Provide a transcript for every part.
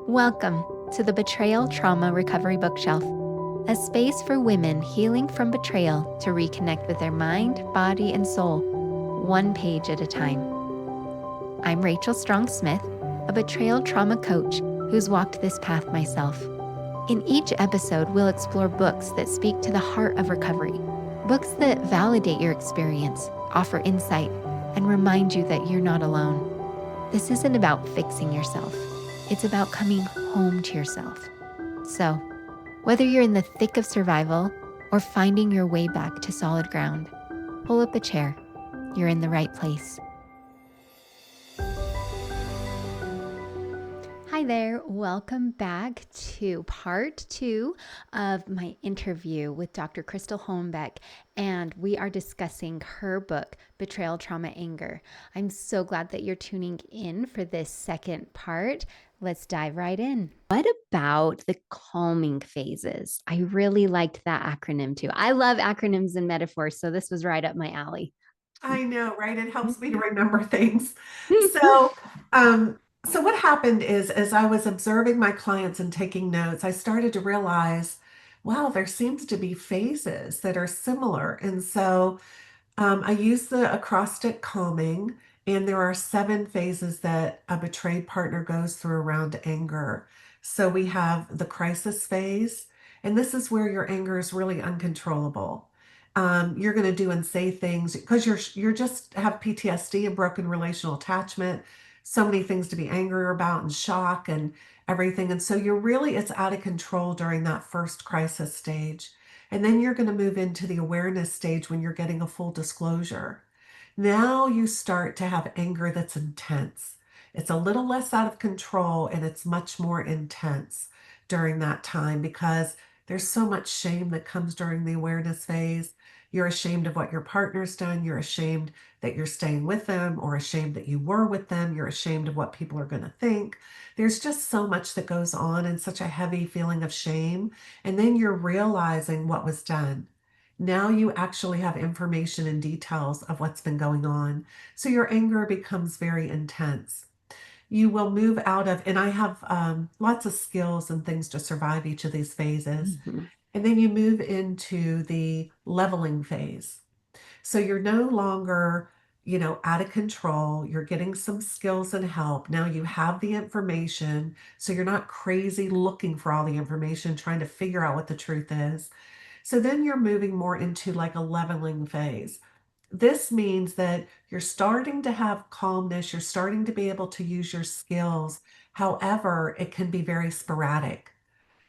Welcome to the Betrayal Trauma Recovery Bookshelf, a space for women healing from betrayal to reconnect with their mind, body, and soul, one page at a time. I'm Rachel Strong Smith, a betrayal trauma coach who's walked this path myself. In each episode, we'll explore books that speak to the heart of recovery, books that validate your experience, offer insight, and remind you that you're not alone. This isn't about fixing yourself. It's about coming home to yourself. So, whether you're in the thick of survival or finding your way back to solid ground, pull up a chair. You're in the right place. Hi there. Welcome back to part 2 of my interview with Dr. Crystal Hollenbeck, and we are discussing her book, Betrayal Trauma Anger. I'm so glad that you're tuning in for this second part. Let's dive right in. What about the calming phases? I really liked that acronym too. I love acronyms and metaphors, so this was right up my alley. I know, right? It helps me to remember things. So, so what happened is, as I was observing my clients and taking notes, I started to realize, wow, there seems to be phases that are similar. And so, I use the acrostic calming, and there are 7 phases that a betrayed partner goes through around anger. So we have the crisis phase, and this is where your anger is really uncontrollable. You're going to do and say things because you're just have PTSD and broken relational attachment, so many things to be angry about and shock and everything. And so it's out of control during that first crisis stage. And then you're going to move into the awareness stage when you're getting a full disclosure. Now you start to have anger that's intense. It's a little less out of control and it's much more intense during that time because there's so much shame that comes during the awareness phase. You're ashamed of what your partner's done. You're ashamed that you're staying with them or ashamed that you were with them. You're ashamed of what people are going to think. There's just so much that goes on and such a heavy feeling of shame. And then you're realizing what was done. Now you actually have information and details of what's been going on. So your anger becomes very intense. You will move out of, and I have lots of skills and things to survive each of these phases. Mhm. And then you move into the leveling phase. So you're no longer, out of control. You're getting some skills and help. Now you have the information. So you're not crazy looking for all the information, trying to figure out what the truth is. So then you're moving more into like a leveling phase. This means that you're starting to have calmness, you're starting to be able to use your skills. However, it can be very sporadic.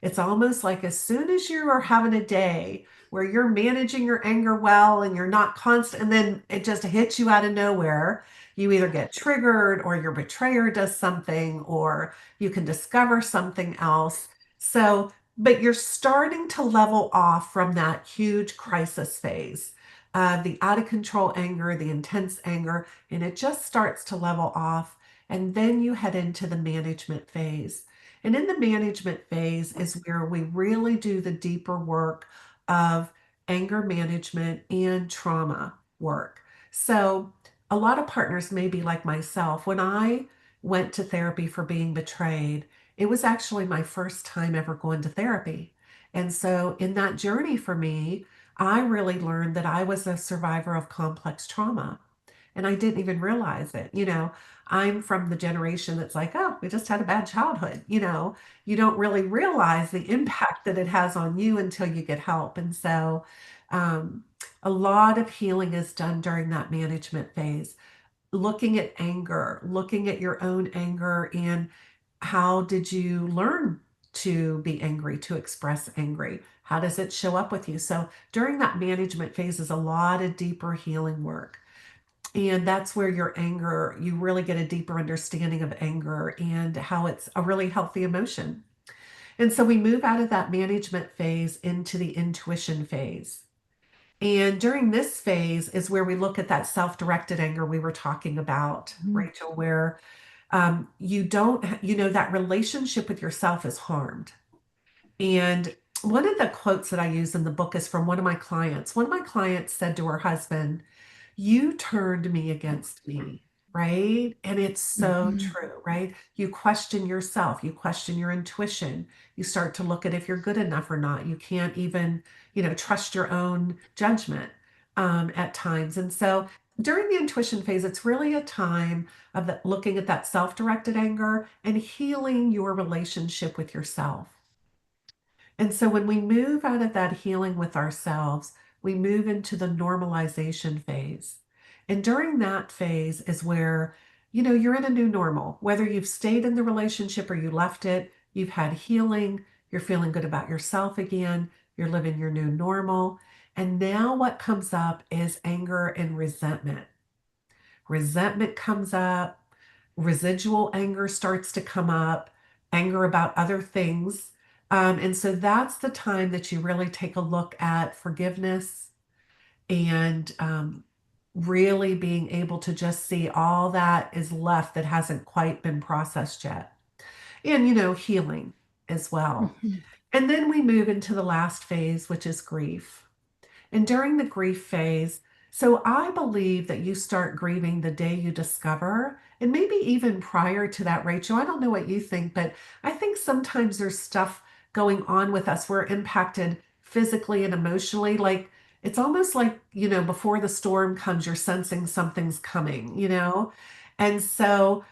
It's almost like as soon as you are having a day where you're managing your anger well and you're not constant, and then it just hits you out of nowhere, you either get triggered or your betrayer does something, or you can discover something else. So, but you're starting to level off from that huge crisis phase, the out of control anger, the intense anger, and it just starts to level off. And then you head into the management phase. And in the management phase is where we really do the deeper work of anger management and trauma work. So, a lot of partners may be like myself. When I went to therapy for being betrayed, it was actually my first time ever going to therapy. And so, in that journey for me, I really learned that I was a survivor of complex trauma. And I didn't even realize it. I'm from the generation that's like, oh, we just had a bad childhood. You don't really realize the impact that it has on you until you get help. And so um, a lot of healing is done during that management phase, looking at anger, looking at your own anger, and how did you learn to be angry, to express angry? How does it show up with you? So during that management phase is a lot of deeper healing work. And that's where your anger, you really get a deeper understanding of anger and how it's a really healthy emotion. And so we move out of that management phase into the intuition phase. And during this phase is where we look at that self-directed anger we were talking about, Rachel, where you don't, that relationship with yourself is harmed. And one of the quotes that I use in the book is from one of my clients. One of my clients said to her husband, "You turned me against me," right? And it's so Mhm. true, right? You question yourself, you question your intuition, you start to look at if you're good enough or not. You can't even, trust your own judgment at times. And so during the intuition phase, it's really a time of looking at that self-directed anger and healing your relationship with yourself. And so when we move out of that healing with ourselves, we move into the normalization phase. And during that phase is where, you're in a new normal. Whether you've stayed in the relationship or you left it, you've had healing, you're feeling good about yourself again, you're living your new normal. And now what comes up is anger and resentment. Resentment comes up, residual anger starts to come up, anger about other things. And so that's the time that you really take a look at forgiveness and really being able to just see all that is left that hasn't quite been processed yet. And, healing as well. Mhm. And then we move into the last phase, which is grief. And during the grief phase, so I believe that you start grieving the day you discover, and maybe even prior to that, Rachel. I don't know what you think, but I think sometimes there's stuff going on with us. We're impacted physically and emotionally. Like it's almost like, before the storm comes, you're sensing something's coming, And so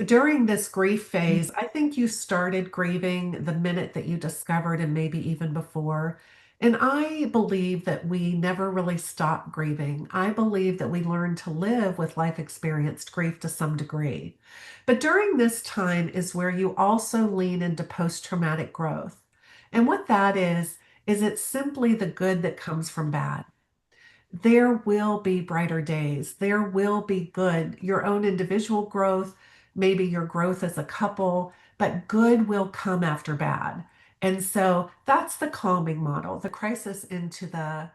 during this grief phase, I think you started grieving the minute that you discovered, and maybe even before. And I believe that we never really stop grieving. I believe that we learn to live with life experienced grief to some degree. But during this time is where you also lean into post traumatic growth. And what that is it's simply the good that comes from bad. There will be brighter days. There will be good, your own individual growth, maybe your growth as a couple, but good will come after bad. And so that's the calming model, the crisis into the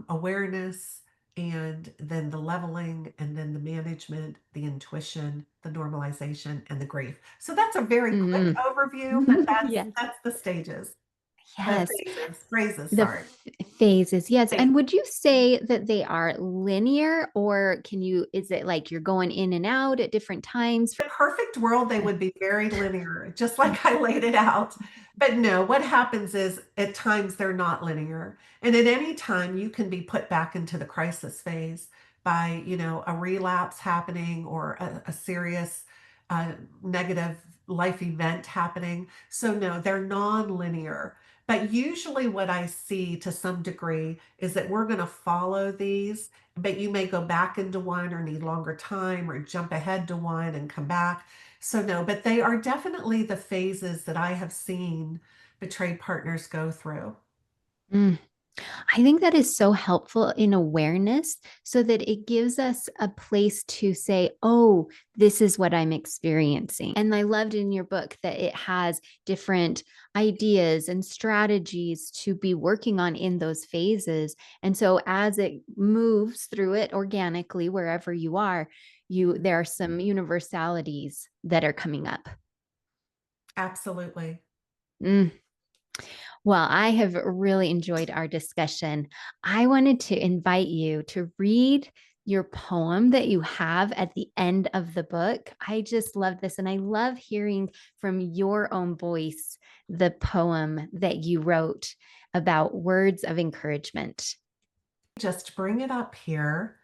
awareness, and then the leveling, and then the management, the intuition, the normalization, and the grief. So that's a very quick Mm. overview, but that's Yes. that's the stages, the Yes. phrases, The sorry. phases, yes. And would you say that they are linear, or is it like you're going in and out at different times? The perfect world, they would be very linear, just like I laid it out. But no, what happens is at times they're not linear. And at any time, you can be put back into the crisis phase by, a relapse happening or a serious uh, negative life event happening. So no, they're non-linear. But usually what I see to some degree is that we're going to follow these, but you may go back into one or need longer time or jump ahead to one and come back. So, no, but they are definitely the phases that I have seen betrayed partners go through. Mm. I think that is so helpful in awareness so that it gives us a place to say, oh, this is what I'm experiencing. And I loved in your book that it has different ideas and strategies to be working on in those phases. And so as it moves through it organically, wherever you are, there are some universalities that are coming up. Absolutely. Mm. Well, I have really enjoyed our discussion. I wanted to invite you to read your poem that you have at the end of the book. I just love this. And I love hearing from your own voice the poem that you wrote about words of encouragement. Just bring it up here.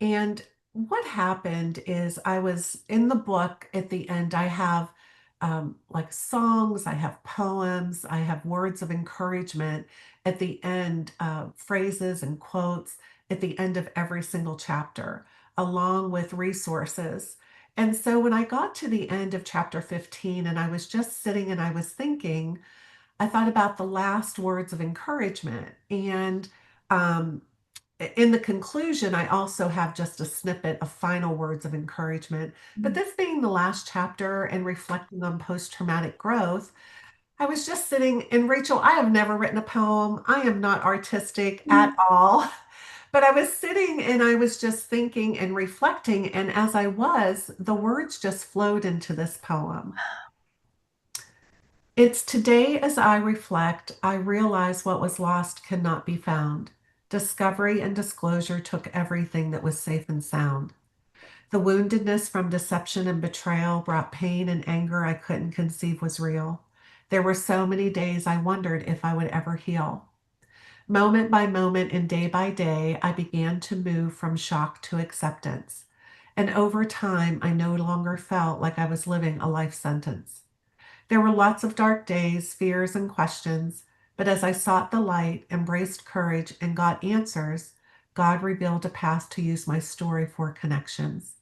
And what happened is I was in the book at the end, I have like songs, I have poems, I have words of encouragement at the end, phrases and quotes at the end of every single chapter, along with resources. And so when I got to the end of chapter 15 and I was just sitting and I was thinking, I thought about the last words of encouragement. And um, in the conclusion, I also have just a snippet of final words of encouragement. But this being the last chapter and reflecting on post traumatic growth, I was just sitting, and Rachel, I have never written a poem. I am not artistic at all. But I was sitting and I was just thinking and reflecting. And as I was, the words just flowed into this poem. It's today as I reflect, I realize what was lost cannot be found. Discovery and disclosure took everything that was safe and sound. The woundedness from deception and betrayal brought pain and anger I couldn't conceive was real. There were so many days I wondered if I would ever heal. Moment by moment and day by day, I began to move from shock to acceptance. And over time, I no longer felt like I was living a life sentence. There were lots of dark days, fears, and questions, but as I sought the light, embraced courage, and got answers, God revealed a path to use my story for connections.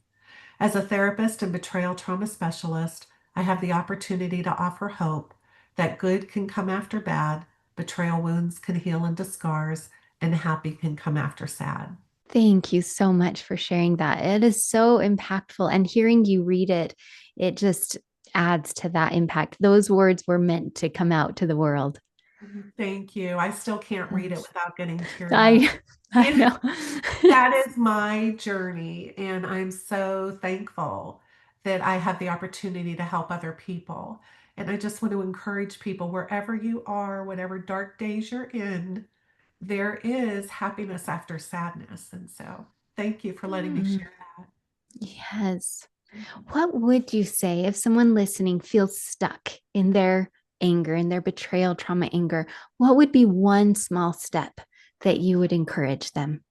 As a therapist and betrayal trauma specialist, I have the opportunity to offer hope that good can come after bad, betrayal wounds can heal into scars, and happy can come after sad. Thank you so much for sharing that. It is so impactful. And hearing you read it, it just adds to that impact. Those words were meant to come out to the world. Thank you. I still can't read it Yes. without getting teary eyed. I I know. That is my journey, and I'm so thankful that I have the opportunity to help other people. And I just want to encourage people wherever you are, whatever dark days you're in, there is happiness after sadness. And so, thank you for letting me Mm, share that. yes. What would you say if someone listening feels stuck in their anger, in their betrayal trauma anger? What would be one small step that you would encourage them?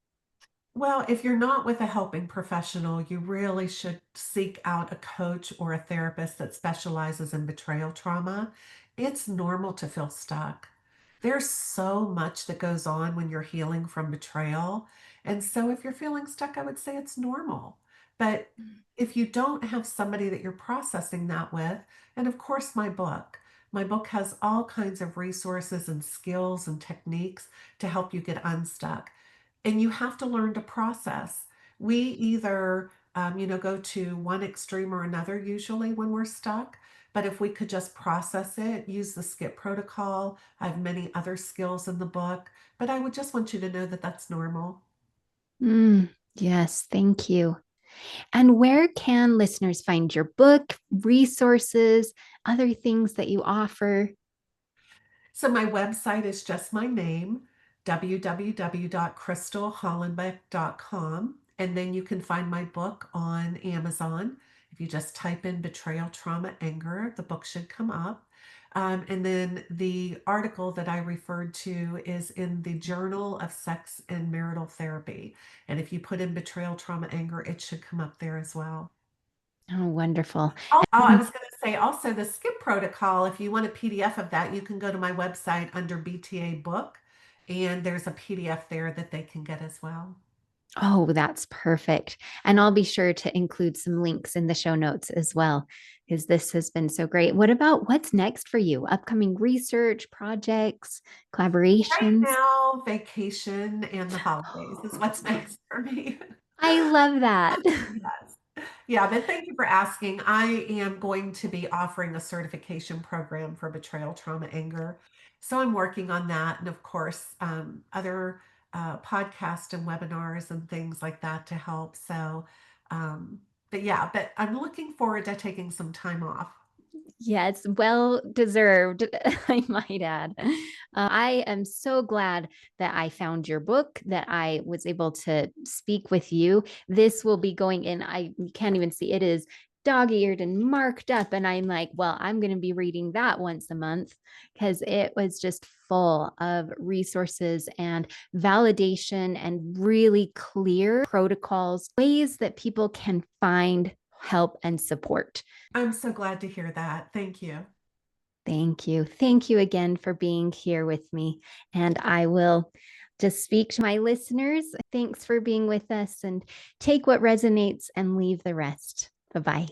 Well, if you're not with a helping professional, you really should seek out a coach or a therapist that specializes in betrayal trauma. It's normal to feel stuck. There's so much that goes on when you're healing from betrayal. And so if you're feeling stuck, I would say it's normal. But if you don't have somebody that you're processing that with, and of course, my book has all kinds of resources and skills and techniques to help you get unstuck, and you have to learn to process. We either, go to one extreme or another usually when we're stuck. But if we could just process it, use the skip protocol, I have many other skills in the book. But I would just want you to know that that's normal. Yes, thank you. And where can listeners find your book, resources, other things that you offer? So my website is just my name, www.crystalhollenbeck.com. And then you can find my book on Amazon. If you just type in Betrayal Trauma Anger, the book should come up. And then the article that I referred to is in the Journal of Sex and Marital Therapy. And if you put in Betrayal Trauma Anger, it should come up there as well. Oh, wonderful. Oh, I was going to say also the skip protocol. If you want a PDF of that, you can go to my website under BTA book, and there's a PDF there that they can get as well. Oh, that's perfect. And I'll be sure to include some links in the show notes as well, because this has been so great. What about what's next for you? Upcoming research, projects, Right collaborations? now, vacation and the holidays is what's next for me. I love that. Yes. Yeah, but thank you for asking. I am going to be offering a certification program for betrayal trauma anger. So I'm working on that. And of course, other podcasts and webinars and things like that to help. So, but yeah, but I'm looking forward to taking some time off. Yes, well deserved, I might add. I am so glad that I found your book, that I was able to speak with you. This will be going in, I you can't even see it is dog-eared and marked up. And I'm like, well, I'm going to be reading that once a month because it was just full of resources and validation and really clear protocols, ways that people can find help and support. I'm so glad to hear that. Thank you. Thank you. Thank you again for being here with me. And I will just speak to my listeners. Thanks for being with us and take what resonates and leave the rest. Bye bye.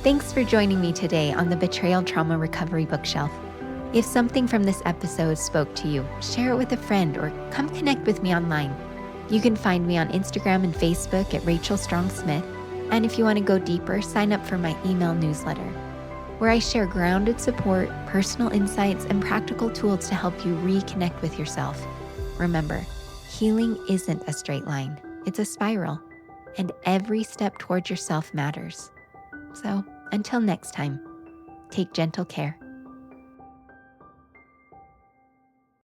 Thanks for joining me today on the Betrayal Trauma Recovery Bookshelf. If something from this episode spoke to you, share it with a friend or come connect with me online. You can find me on Instagram and Facebook at Rachel Strong Smith. And if you want to go deeper, sign up for my email newsletter, where I share grounded support, personal insights, and practical tools to help you reconnect with yourself. Remember, healing isn't a straight line, it's a spiral, and every step towards yourself matters. So, until next time, take gentle care.